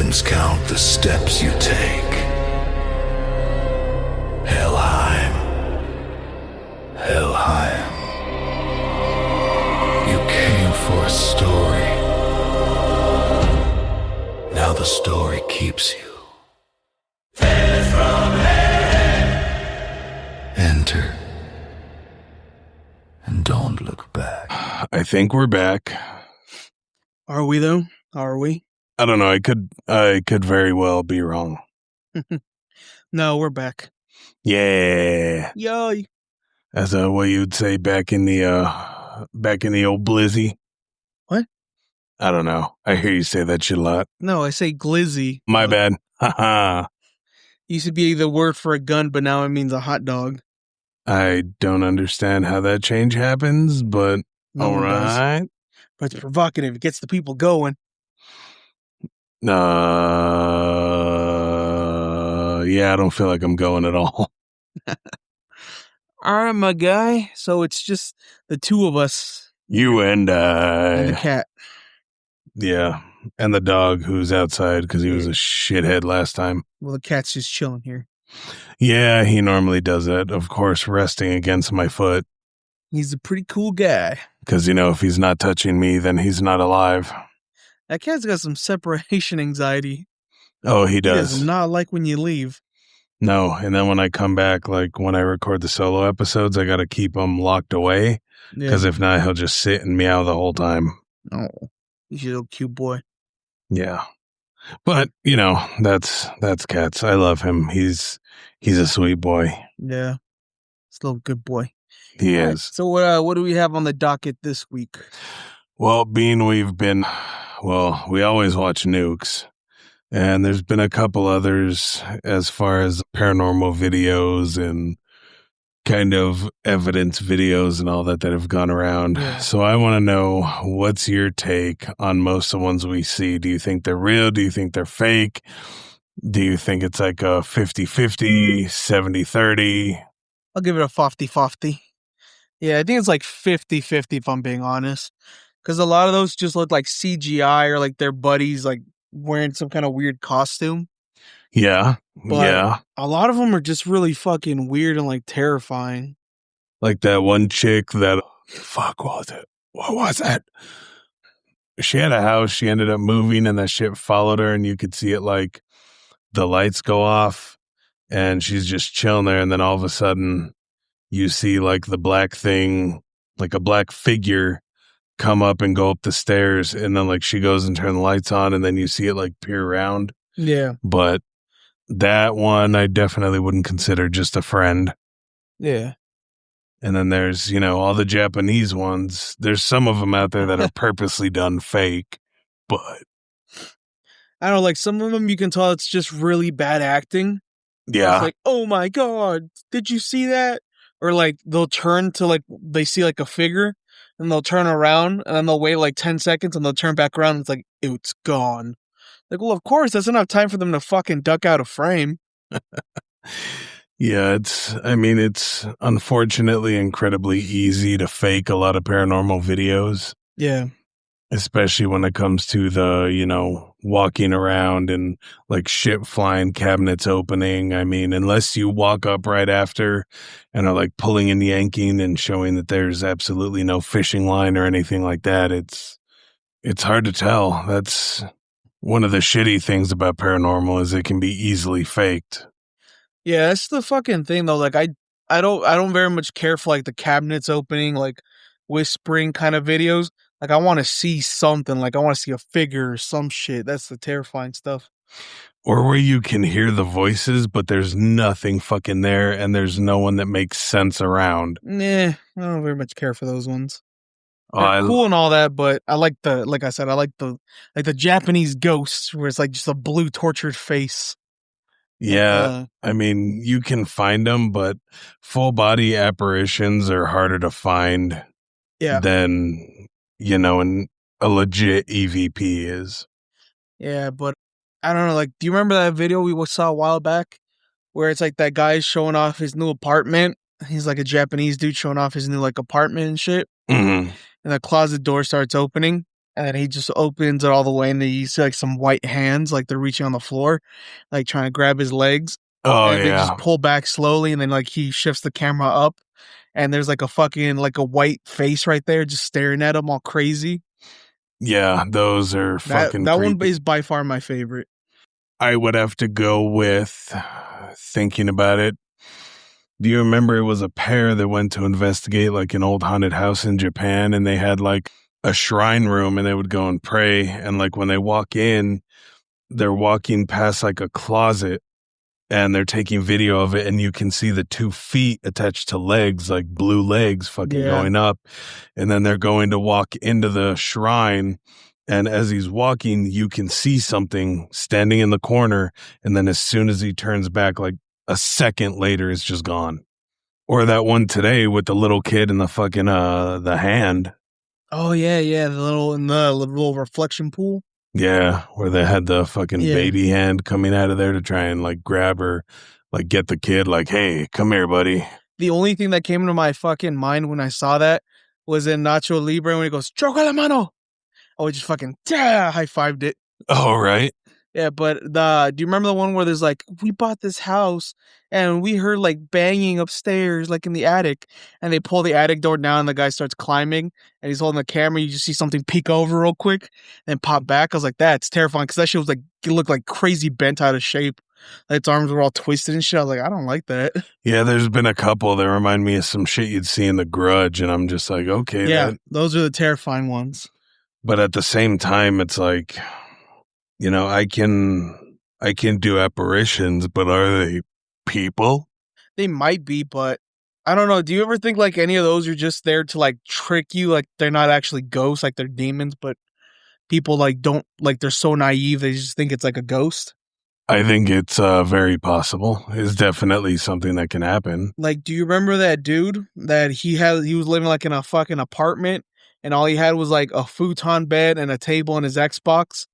heavens count the steps you take. Helheim. Helheim. You came for a story. Now the story keeps you. Tales from heaven. Enter. And don't look back. I think we're back. Are we though? Are we? I don't know. I could very well be wrong. No, we're back. Yeah. Yay. As what you'd say back in the old blizzy. What? I don't know. I hear you say that shit a lot. No, I say glizzy. My bad. Haha. Used to be the word for a gun, but now it means a hot dog. I don't understand how that change happens, but No all one does. right. But it's provocative. It gets the people going. Yeah, I don't feel like I'm going at all. All right, my guy. So it's just the two of us You and and the I. cat. Yeah, and the dog who's outside because he was a shithead last time. Well, the cat's just chilling here. Yeah, he normally does that. Of course, resting against my foot. He's a pretty cool guy. Because, if he's not touching me, then he's not alive. That cat's got some separation anxiety. Oh, he He does. does not like when you leave. No, and then when I come back, like when I record the solo episodes, I got to keep him locked away. Because if not, he'll just sit and meow the whole time. Oh, he's a little cute boy. Yeah. But, that's Cats. I love him. He's a sweet boy. Yeah. He's a little good boy. He All right, is. so what do we have on the docket this week? Well, we always watch Nukes. And there's been a couple others as far as paranormal videos and kind of evidence videos and all that have gone around. Yeah. So I want to know, what's your take on most of the ones we see? Do you think they're real? Do you think they're fake? Do you think it's like a 50-50, 70-30? I'll give it a 50-50. Yeah, I think it's like 50-50 if I'm being honest. Because a lot of those just look like CGI or like their buddies like wearing some kind of weird costume. Yeah. But yeah. a lot of them are just really fucking weird and like terrifying. Like that one chick that, fuck was it? What was it? She had a house, she ended up moving and that shit followed her and you could see it like the lights go off and she's just chilling there and then all of a sudden you see like the black thing, like a black figure come up and go up the stairs and then like she goes and turn the lights on and then you see it like peer around. Yeah. But that one I definitely wouldn't consider just a friend. Yeah. And then there's, all the Japanese ones. There's some of them out there that are purposely done fake, but I don't know, like some of them you can tell it's just really bad acting. yeah. It's like, oh my God, did you see that? Or like they'll turn to like, they see like a figure and they'll turn around and then they'll wait like 10 seconds and they'll turn back around and it's like, it's gone. Like, well, of course, that's enough time for them to fucking duck out of frame. Yeah, it's unfortunately incredibly easy to fake a lot of paranormal videos. Yeah. Especially when it comes to the, walking around and like shit flying, cabinets opening. I mean, unless you walk up right after and are like pulling and yanking and showing that there's absolutely no fishing line or anything like that, it's hard to tell. That's one of the shitty things about paranormal is it can be easily faked. Yeah, that's the fucking thing though. Like I don't very much care for like the cabinets opening, like whispering kind of videos. Like I want to see something, like I want to see a figure or some shit. That's the terrifying stuff. Or where you can hear the voices, but there's nothing fucking there and there's no one that makes sense around. Nah, I don't very much care for those ones. Oh, They're cool and all that, but I like the Japanese ghosts where it's like just a blue tortured face. Yeah, I mean, you can find them, but full body apparitions are harder to find than, a legit EVP is. Yeah, but I don't know, like, do you remember that video we saw a while back where it's like that guy's showing off his new apartment? He's like a Japanese dude showing off his new like apartment and shit. Mm-hmm. And the closet door starts opening and then he just opens it all the way, and then you see like some white hands, like they're reaching on the floor, like trying to grab his legs, Oh and they just yeah. pull back slowly, and then like he shifts the camera up, and there's like a fucking like a white face right there, just staring at him all crazy. Yeah, those are That fucking that one creepy. is by far my favorite. I would have to go with, thinking about it. Do you remember it was a pair that went to investigate like an old haunted house in Japan, and they had like a shrine room, and they would go and pray, and like when they walk in, they're walking past like a closet, and they're taking video of it, and you can see the 2 feet attached to legs, like blue legs fucking Yeah. going up. And then they're going to walk into the shrine. And as he's walking, you can see something standing in the corner. And then as soon as he turns back, like a second later, it's just gone. Or that one today with the little kid and the fucking, the hand. Oh yeah, the little reflection pool. Yeah, where they had the fucking Yeah. baby hand coming out of there to try and like grab her, like get the kid, like, hey, come here, buddy. The only thing that came into my fucking mind when I saw that was in Nacho Libre when he goes, "Choco la mano." Oh, we just fucking high fived it. Oh, right. Yeah, but do you remember the one where there's like, we bought this house and we heard like banging upstairs, like in the attic, and they pull the attic door down and the guy starts climbing and he's holding the camera. You just see something peek over real quick and pop back. I was like, that's terrifying because that shit was like, it looked like crazy bent out of shape. Like, its arms were all twisted and shit. I was like, I don't like that. Yeah, there's been a couple that remind me of some shit you'd see in The Grudge, and I'm just like, okay, Yeah, that. those are the terrifying ones. But at the same time, it's like, I can do apparitions, but are they people? They might be, but I don't know. Do you ever think like any of those are just there to like trick you? Like they're not actually ghosts, like they're demons, but people like don't like they're so naive they just think it's like a ghost. I think it's very possible. It's definitely something that can happen. Like, do you remember that dude that he was living like in a fucking apartment and all he had was like a futon bed and a table and his Xbox?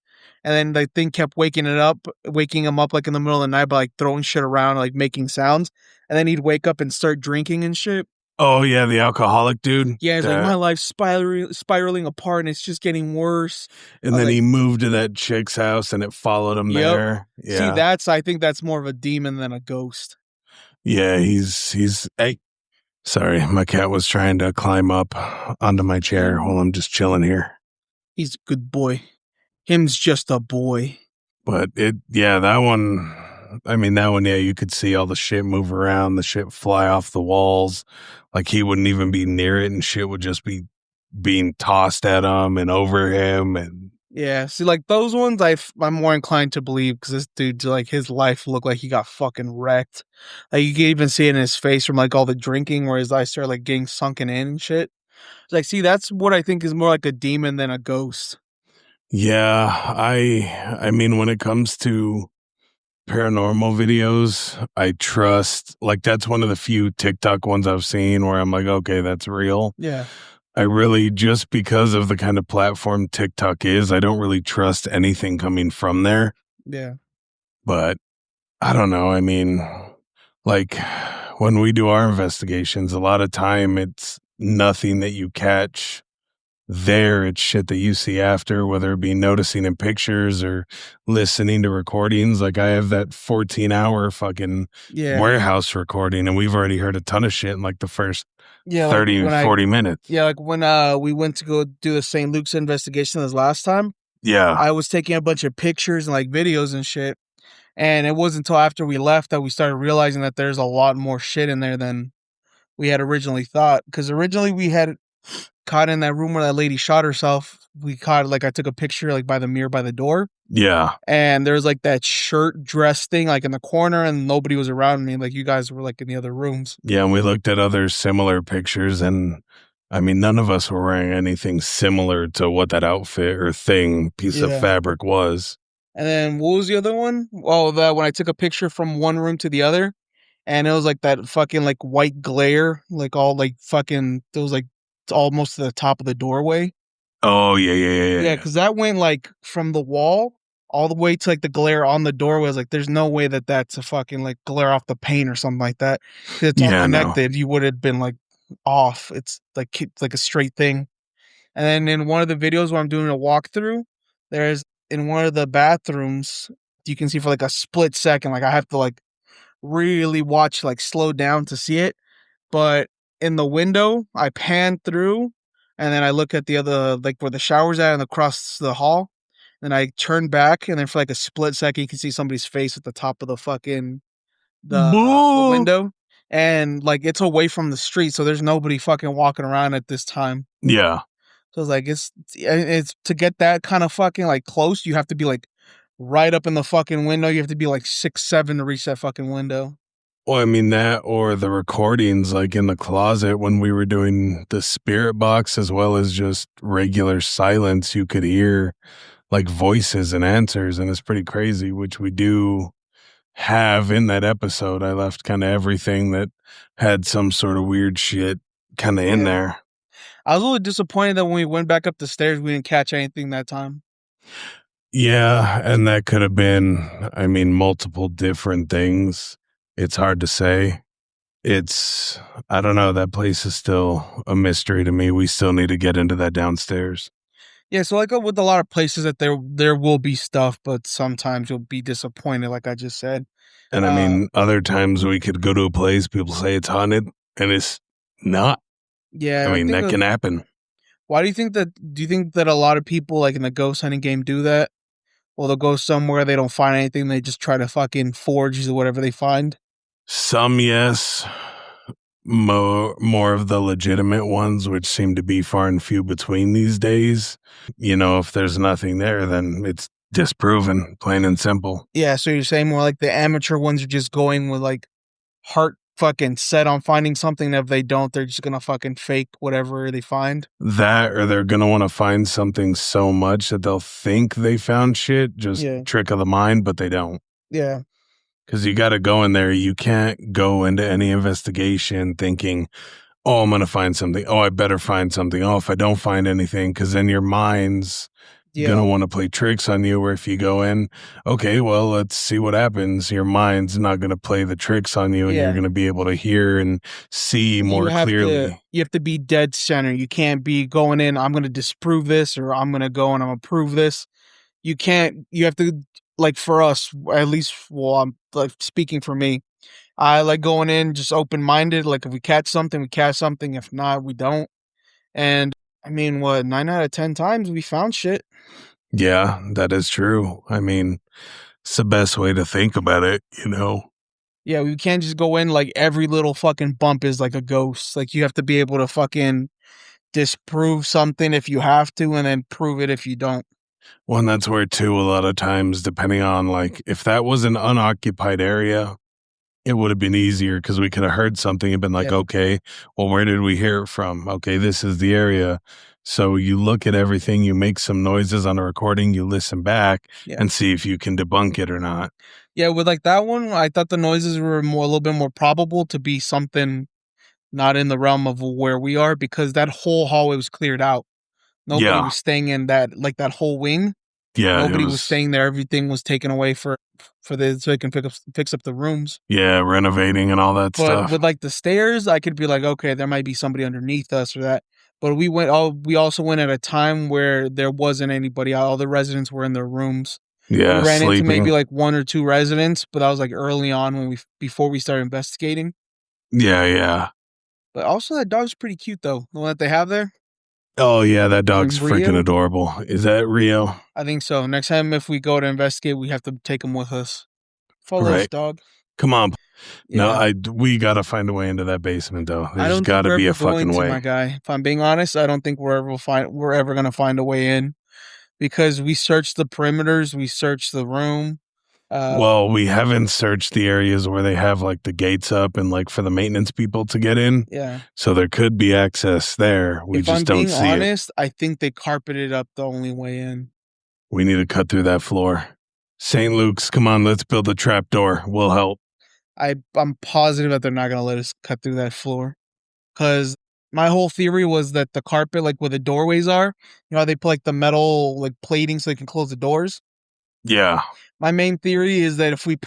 And then the thing kept waking him up like in the middle of the night by like throwing shit around, like making sounds. And then he'd wake up and start drinking and shit. Oh yeah, the alcoholic dude. Yeah, he's like, That- my life's spiraling apart and it's just getting worse. and I was then like, he moved to that chick's house, and it followed him Yep. there. See, Yeah, I think that's more of a demon than a ghost. yeah. He's. Hey, sorry, my cat was trying to climb up onto my chair while I'm just chilling here. He's a good boy. Him's just a boy. But that one, yeah, you could see all the shit move around, the shit fly off the walls. Like he wouldn't even be near it, and shit would just be being tossed at him and over him. And Yeah, see, like those ones, I'm more inclined to believe because this dude, like, his life looked like he got fucking wrecked. Like you can even see it in his face from like all the drinking, where his eyes started like getting sunken in and shit. It's like, see, that's what I think is more like a demon than a ghost. yeah, I mean, when it comes to paranormal videos, I trust, like, that's one of the few TikTok ones I've seen where I'm like, okay, that's real. Yeah, I really, just because of the kind of platform TikTok is, I don't really trust anything coming from there. yeah, But I don't know. I mean, like when we do our investigations, a lot of time it's nothing that you catch there. It's shit that you see after, whether it be noticing in pictures or listening to recordings. Like I have that 14-hour fucking yeah, warehouse recording, and we've already heard a ton of shit in like the first yeah. 30, Like 40 minutes. yeah, like when we went to go do the St. Luke's investigation this last time, Yeah. I was taking a bunch of pictures and like videos and shit. And it wasn't until after we left that we started realizing that there's a lot more shit in there than we had originally thought. Because originally we had caught in that room where that lady shot herself. We caught, like, I took a picture like by the mirror by the door. Yeah. And there's like that shirt dress thing like in the corner and nobody was around me. Like you guys were like in the other rooms. Yeah. And we looked at other similar pictures, and I mean, none of us were wearing anything similar to what that outfit or piece of Yeah. fabric was. And then what was the other one? Oh, when I took a picture from one room to the other, and it was like that fucking like white glare, like all like fucking, it was like almost to the top of the doorway. Oh, yeah. Yeah, because that went like from the wall all the way to like the glare on the doorway. I was like, there's no way that that's a fucking like glare off the paint or something like that. 'Cause it's all Yeah, no. connected. You would have been like off. It's like a straight thing. And then in one of the videos where I'm doing a walkthrough, there's in one of the bathrooms, you can see for like a split second, like I have to like really watch, like slow down to see it. But in the window, I pan through and then I look at the other, like where the shower's at and across the hall. Then I turn back and then for like a split second, you can see somebody's face at the top of the fucking the Boo! window. And like it's away from the street, so there's nobody fucking walking around at this time. Yeah. So it's like it's to get that kind of fucking like close, you have to be like right up in the fucking window. You have to be like 6'7" to reach that fucking window. Well, I mean, that or the recordings, like in the closet when we were doing the spirit box, as well as just regular silence, you could hear like voices and answers. And it's pretty crazy, which we do have in that episode. I left kind of everything that had some sort of weird shit kind of in Yeah. there. I was a little disappointed that when we went back up the stairs, we didn't catch anything that time. Yeah. And that could have been, I mean, multiple different things. It's hard to say. I don't know. That place is still a mystery to me. We still need to get into that downstairs. Yeah, so like with a lot of places that there will be stuff, but sometimes you'll be disappointed, like I just said. And I mean, other times we could go to a place, people say it's haunted, and it's not. Yeah, I mean, think that can happen. why do you think that? Do you think that a lot of people like in the ghost hunting game do that? Well, they'll go somewhere, they don't find anything, they just try to fucking forge whatever they find. Some, yes. More of the legitimate ones, which seem to be far and few between these days. You know, if there's nothing there, then it's disproven, plain and simple. Yeah, so you're saying more like the amateur ones are just going with like heart fucking set on finding something. If they don't, they're just gonna fucking fake whatever they find. That, or they're going to want to find something so much that they'll think they found shit, just Yeah. trick of the mind, but they don't. Yeah. Because you got to go in there. You can't go into any investigation thinking, oh, I'm going to find something. Oh, I better find something. Oh, if I don't find anything, because then your mind's going to want to play tricks on you. Where if you go in, okay, well, let's see what happens. Your mind's not going to play the tricks on you, and you're going to be able to hear and see more clearly. You have to be dead center. You can't be going in, I'm going to disprove this, or I'm going to go and I'm going to prove this. You can't, you have to, like for us, at least, well, I'm like speaking for me. I like going in just open-minded. Like if we catch something, we catch something. If not, we don't. And I mean, 9 out of 10 times we found shit. Yeah, that is true. I mean, it's the best way to think about it, you know? Yeah, we can't just go in like every little fucking bump is like a ghost. Like you have to be able to fucking disprove something if you have to, and then prove it if you don't. Well, and that's where, too, a lot of times, depending on, like, if that was an unoccupied area, it would have been easier because we could have heard something and been like, okay, well, where did we hear it from? Okay, this is the area. So you look at everything, you make some noises on a recording, you listen back and see if you can debunk it or not. Yeah, with like that one, I thought the noises were a little bit more probable to be something not in the realm of where we are, because that whole hallway was cleared out. Nobody was staying in that, like that whole wing. Yeah, Nobody was staying there. Everything was taken away so they can fix up the rooms. Yeah, renovating and all that stuff. But with like the stairs, I could be like, okay, there might be somebody underneath us or that. But we also went at a time where there wasn't anybody. All the residents were in their rooms. Yeah, we ran sleeping. into maybe like 1 or 2 residents, but that was like early on before we started investigating. Yeah. But also that dog's pretty cute though. The one that they have there. Oh yeah, that dog's Rio? freaking adorable. Is that Rio? I think so. Next time if we go to investigate, we have to take him with us. Follow us, dog. Come on. Yeah. No, we gotta find a way into that basement though. I There's don't gotta think be we're a ever going fucking to, way. my guy. If I'm being honest, I don't think we're ever gonna find a way in, because we searched the perimeters, we searched the room. Well, we haven't searched the areas where they have like the gates up and like for the maintenance people to get in. Yeah. So there could be access there. We just don't see it. If I'm being honest, I think they carpeted up the only way in. We need to cut through that floor. St. Luke's, come on, let's build a trap door. We'll help. I'm positive that they're not gonna let us cut through that floor, because my whole theory was that the carpet, like where the doorways are, you know how they put like the metal like plating so they can close the doors. Yeah. My main theory is that if we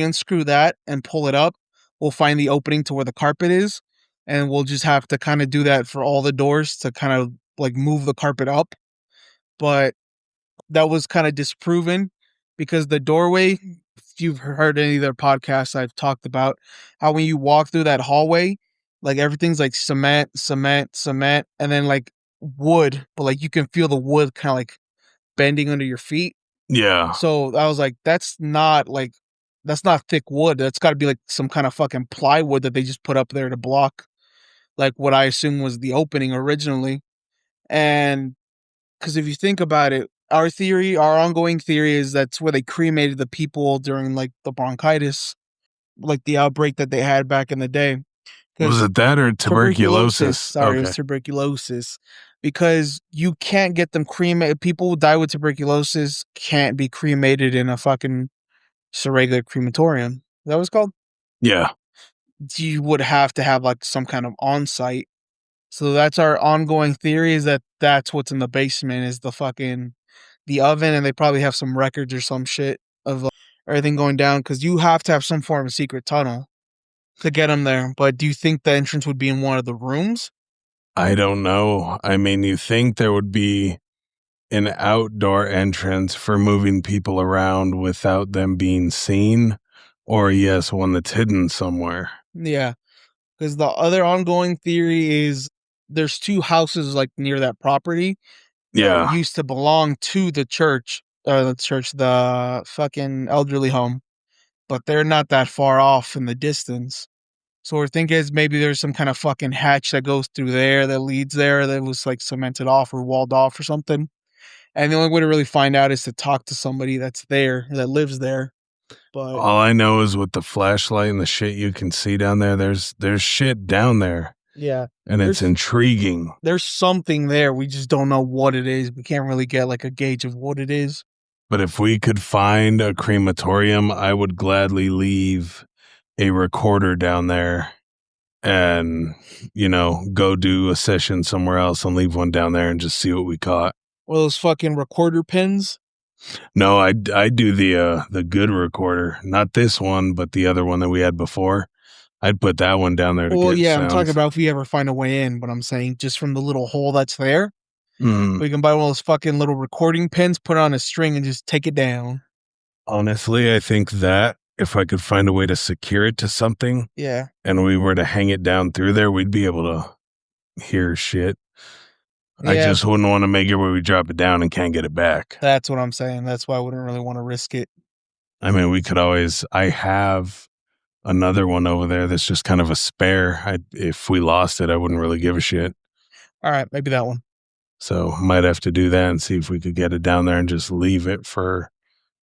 unscrew that and pull it up, we'll find the opening to where the carpet is, and we'll just have to kind of do that for all the doors to kind of like move the carpet up, but that was kind of disproven because the doorway, if you've heard any of their podcasts I've talked about, how when you walk through that hallway, like everything's like cement, and then like wood, but like you can feel the wood kind of like bending under your feet. Yeah. So I was like, that's not thick wood. That's got to be like some kind of fucking plywood that they just put up there to block like what I assume was the opening originally. And because if you think about it, our ongoing theory is that's where they cremated the people during like the bronchitis, like the outbreak that they had back in the day. Was it that or tuberculosis? Sorry, it was tuberculosis. Because you can't get them cremated. People who die with tuberculosis can't be cremated in a fucking just a regular crematorium. Is that what it's called? Yeah. You would have to have like some kind of on-site. So that's our ongoing theory is that that's what's in the basement is the oven, and they probably have some records or some shit of everything going down because you have to have some form of secret tunnel to get them there. But do you think the entrance would be in one of the rooms? I don't know. I mean, you think there would be an outdoor entrance for moving people around without them being seen, or yes, one that's hidden somewhere. Yeah, because the other ongoing theory is there's two houses like near that property that Yeah. used to belong to the fucking elderly home, but they're not that far off in the distance. So we're thinking is maybe there's some kind of fucking hatch that goes through there that leads there that was like cemented off or walled off or something. And the only way to really find out is to talk to somebody that's there, that lives there. But All I know is with the flashlight and the shit you can see down there, there's shit down there. yeah, And it's intriguing. there's something there. We just don't know what it is. We can't really get like a gauge of what it is. But if we could find a crematorium, I would gladly leave a recorder down there and, go do a session somewhere else and leave one down there and just see what we caught. Well, those fucking recorder pins. No, I do the good recorder, not this one, but the other one that we had before. I'd put that one down there to Well, get yeah, sounds. I'm talking about if we ever find a way in, but I'm saying just from the little hole that's there, Mm. we can buy one of those fucking little recording pins, put it on a string, and just take it down. Honestly, I think that if I could find a way to secure it to something, Yeah, and we were to hang it down through there, we'd be able to hear shit. I yeah, just wouldn't want to make it where we drop it down and can't get it back. that's what I'm saying. That's why I wouldn't really want to risk it. I mean, we could always. I have another one over there that's just kind of a spare. If we lost it, I wouldn't really give a shit. All right, maybe that one. So might have to do that and see if we could get it down there and just leave it for,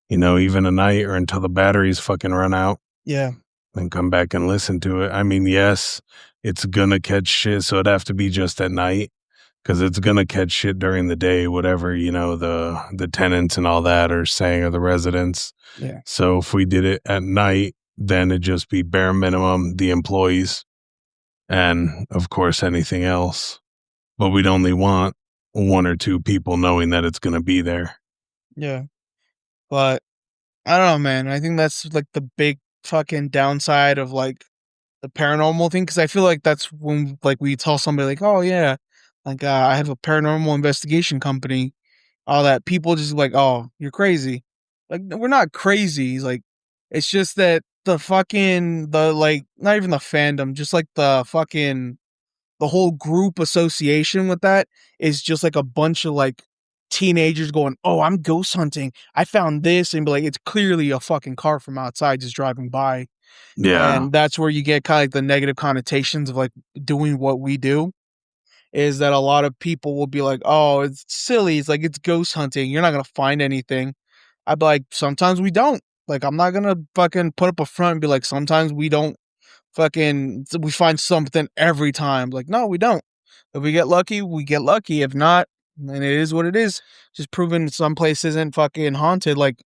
even a night or until the batteries fucking run out. Yeah, And come back and listen to it. I mean, yes, it's gonna catch shit, so it'd have to be just at night because it's gonna catch shit during the day, whatever, the tenants and all that are saying or the residents. yeah, So if we did it at night, then it'd just be bare minimum the employees and of course anything else. But we'd only want one or two people knowing that it's gonna be there. yeah. But I don't know, man. I think that's like the big fucking downside of like the paranormal thing because I feel like that's when like we tell somebody like, oh yeah, like I have a paranormal investigation company, all that people just like, oh, you're crazy. Like we're not crazy. Like it's just that the like not even the fandom, just like the whole group association with that is just like a bunch of like teenagers going, "Oh, I'm ghost hunting. I found this," and be like, it's clearly a fucking car from outside just driving by, Yeah. and that's where you get kind of like the negative connotations of like doing what we do. Is that a lot of people will be like, "Oh, it's silly. It's like it's ghost hunting. You're not gonna find anything." I'd be like, "Sometimes we don't." Like, I'm not gonna fucking put up a front and be like, "Sometimes we don't we find something every time." Like, no, we don't. If we get lucky, we get lucky. If not, then it is what it is. Just proving some place isn't fucking haunted. Like,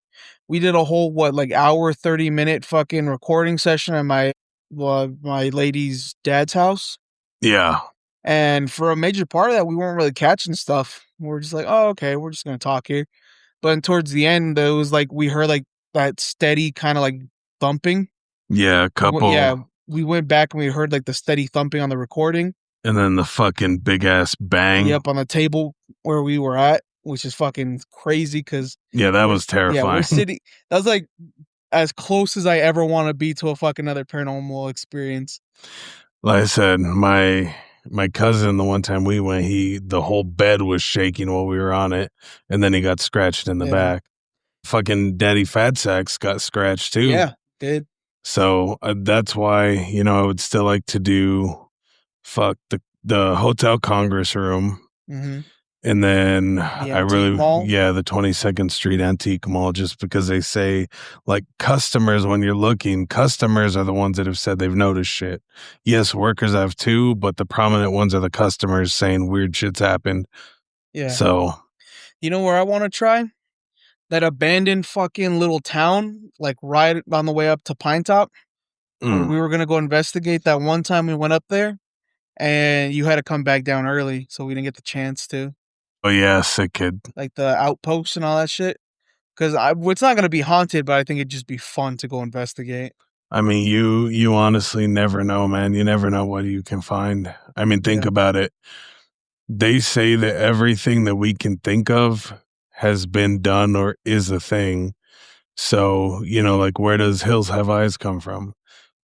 we did a whole like hour 30-minute fucking recording session at my lady's dad's house, Yeah. and for a major part of that, we weren't really catching stuff. We were just like, oh, okay, we're just gonna talk here. But towards the end, it was like we heard like that steady kind of like thumping. Yeah, a couple. Yeah, we went back and we heard like the steady thumping on the recording. And then the fucking big ass bang. Yep, on the table where we were at, which is fucking crazy because Yeah, that was terrifying. yeah, we're sitting. That was like as close as I ever want to be to a fucking other paranormal experience. Like I said, my cousin, the one time we went, the whole bed was shaking while we were on it, and then he got scratched in the back. Fucking Daddy Fat Sacks got scratched too. Yeah, did. So that's why, you know, I would still like to do the Hotel Congress Room. Mm-hmm. And then The I Antique really, Mall? yeah, the 22nd Street Antique Mall, just because they say, like, customers, when you're looking, customers are the ones that have said they've noticed shit. Yes, workers have too, but the prominent ones are the customers saying weird shit's happened. Yeah. So, you know where I want to try? That abandoned fucking little town, like right on the way up to Pine Top. Where we were going to go investigate that one time we went up there, and you had to come back down early, so we didn't get the chance to. oh yeah, sick kid. Like the outposts and all that shit. Because it's not going to be haunted, but I think it'd just be fun to go investigate. I mean, you honestly never know, man. You never know what you can find. I mean, think about it. They say that everything that we can think of has been done or is a thing. So, you know, like, where does Hills Have Eyes come from?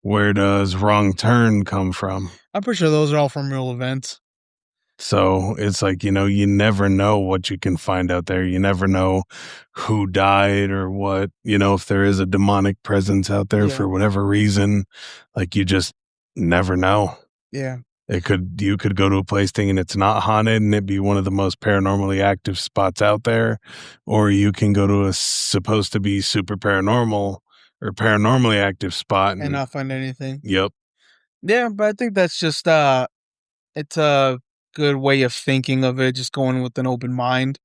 Where does Wrong Turn come from? I'm pretty sure those are all from real events. So it's like, you know, you never know what you can find out there. You never know who died or what, you know, if there is a demonic presence out there for whatever reason, like, you just never know. Yeah. You could go to a place thinking it's not haunted and it be one of the most paranormally active spots out there, or you can go to a supposed to be super paranormal or paranormally active spot and not find anything. Yep. Yeah, but I think that's just it's a good way of thinking of it, just going with an open mind.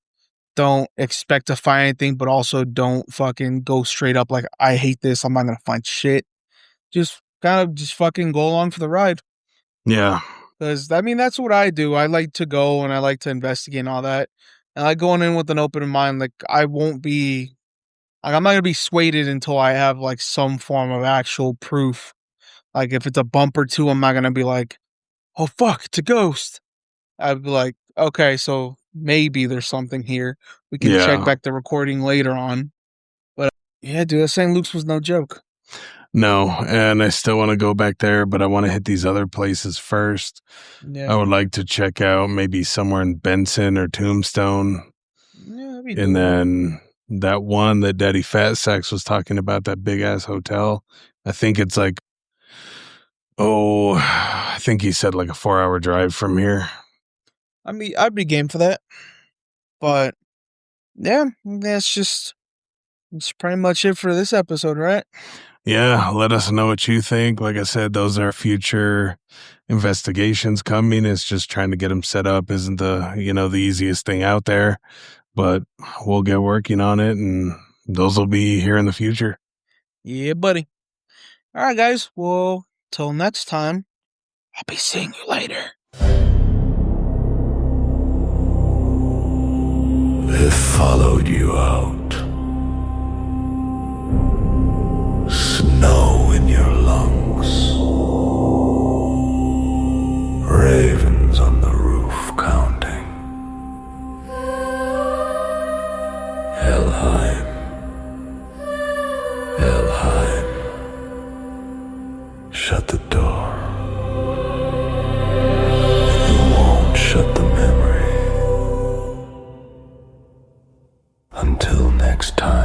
Don't expect to find anything, but also don't fucking go straight up like, I hate this, I'm not gonna find shit. Just kind of just fucking go along for the ride. Yeah. Because, I mean, that's what I do. I like to go and I like to investigate and all that. And I going in with an open mind, like, I won't be, like, I'm not gonna be swayed until I have, like, some form of actual proof. Like, if it's a bump or two, I'm not gonna be like, oh, fuck, it's a ghost. I'd be like, okay, so maybe there's something here. We can check back the recording later on. But yeah, dude, that St. Luke's was no joke. No, and I still want to go back there, but I want to hit these other places first. Yeah. I would like to check out maybe somewhere in Benson or Tombstone. Yeah, that'd be And doable. then that one that Daddy Fat Sacks was talking about, that big ass hotel, I think it's like, I think he said like a 4-hour drive from here. I mean, I'd be game for that. But yeah, that's pretty much it for this episode, right? Yeah, let us know what you think. Like I said, those are future investigations coming. It's just trying to get them set up isn't the easiest thing out there, but we'll get working on it, and those will be here in the future. Yeah, buddy. All right, guys. Well, till next time, I'll be seeing you later. They followed you out. Snow in your lungs. Ravens on the roof counting. Helheim. Helheim. Shut the door. You won't shut the memory. Until next time.